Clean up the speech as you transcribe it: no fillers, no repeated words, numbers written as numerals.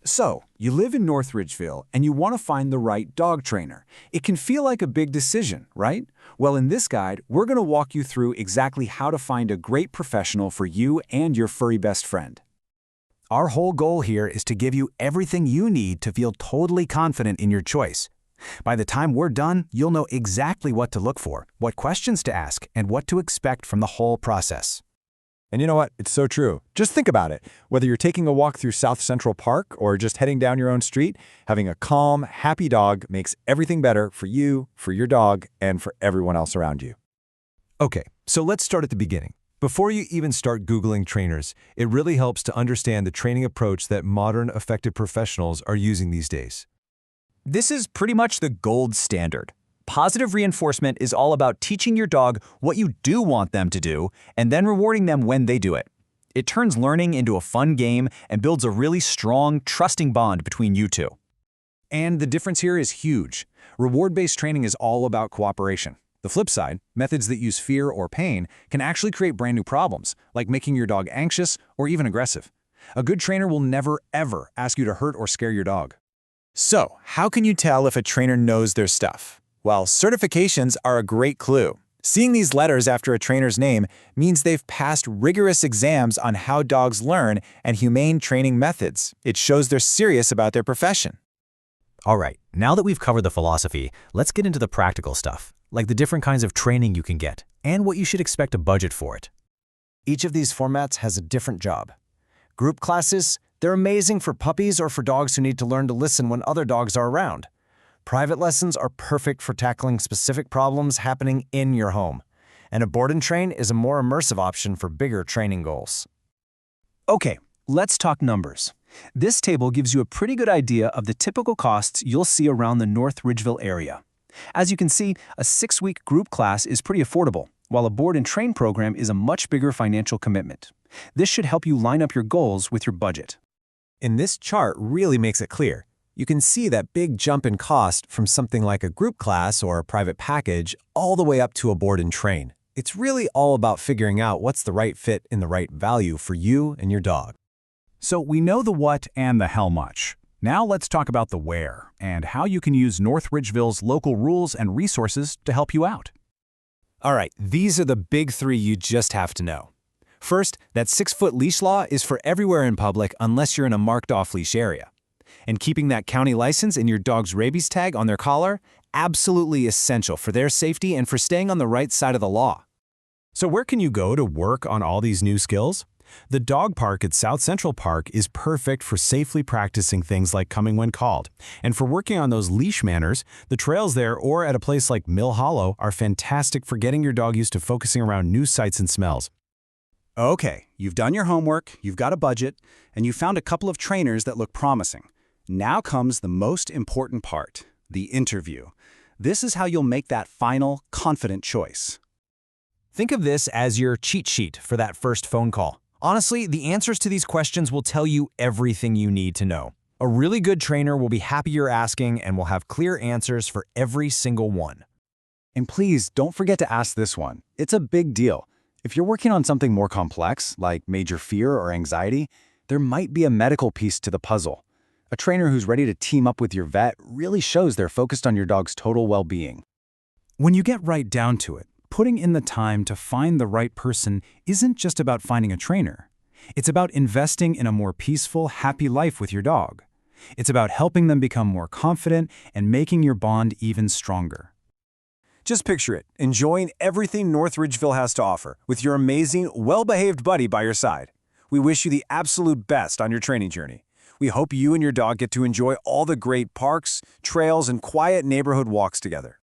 So, you live in North Ridgeville and you want to find the right dog trainer. It can feel like a big decision, right? Well, in this guide, we're going to walk you through exactly how to find a great professional for you and your furry best friend. Our whole goal here is to give you everything you need to feel totally confident in your choice. By the time we're done, you'll know exactly what to look for, what questions to ask, and what to expect from the whole process. And you know what? It's so true. Just think about it. Whether you're taking a walk through South Central Park or just heading down your own street, having a calm, happy dog makes everything better for you, for your dog, and for everyone else around you. Okay, so let's start at the beginning. Before you even start Googling trainers, it really helps to understand the training approach that modern effective professionals are using these days. This is pretty much the gold standard. Positive reinforcement is all about teaching your dog what you do want them to do and then rewarding them when they do it. It turns learning into a fun game and builds a really strong, trusting bond between you two. And the difference here is huge. Reward-based training is all about cooperation. The flip side, methods that use fear or pain can actually create brand new problems, like making your dog anxious or even aggressive. A good trainer will never, ever ask you to hurt or scare your dog. So, how can you tell if a trainer knows their stuff? Well, certifications are a great clue. Seeing these letters after a trainer's name means they've passed rigorous exams on how dogs learn and humane training methods. It shows they're serious about their profession. All right, now that we've covered the philosophy, let's get into the practical stuff, like the different kinds of training you can get and what you should expect to budget for it. Each of these formats has a different job. Group classes, they're amazing for puppies or for dogs who need to learn to listen when other dogs are around. Private lessons are perfect for tackling specific problems happening in your home. And a board and train is a more immersive option for bigger training goals. Okay, let's talk numbers. This table gives you a pretty good idea of the typical costs you'll see around the North Ridgeville area. As you can see, a 6-week group class is pretty affordable, while a board and train program is a much bigger financial commitment. This should help you line up your goals with your budget. And this chart really makes it clear. You can see that big jump in cost from something like a group class or a private package all the way up to a board and train. It's really all about figuring out what's the right fit and the right value for you and your dog. So we know the what and the how much. Now let's talk about the where and how you can use North Ridgeville's local rules and resources to help you out. All right, these are the big three you just have to know. First, that 6-foot leash law is for everywhere in public unless you're in a marked off-leash area. And keeping that county license and your dog's rabies tag on their collar, absolutely essential for their safety and for staying on the right side of the law. So where can you go to work on all these new skills? The dog park at South Central Park is perfect for safely practicing things like coming when called. And for working on those leash manners, the trails there or at a place like Mill Hollow are fantastic for getting your dog used to focusing around new sights and smells. Okay, you've done your homework, you've got a budget, and you found a couple of trainers that look promising. Now comes the most important part, the interview. This is how you'll make that final, confident choice. Think of this as your cheat sheet for that first phone call. Honestly, the answers to these questions will tell you everything you need to know. A really good trainer will be happy you're asking and will have clear answers for every single one. And please don't forget to ask this one. It's a big deal. If you're working on something more complex, like major fear or anxiety, there might be a medical piece to the puzzle. A trainer who's ready to team up with your vet really shows they're focused on your dog's total well-being. When you get right down to it, putting in the time to find the right person isn't just about finding a trainer. It's about investing in a more peaceful, happy life with your dog. It's about helping them become more confident and making your bond even stronger. Just picture it, enjoying everything North Ridgeville has to offer with your amazing, well-behaved buddy by your side. We wish you the absolute best on your training journey. We hope you and your dog get to enjoy all the great parks, trails, and quiet neighborhood walks together.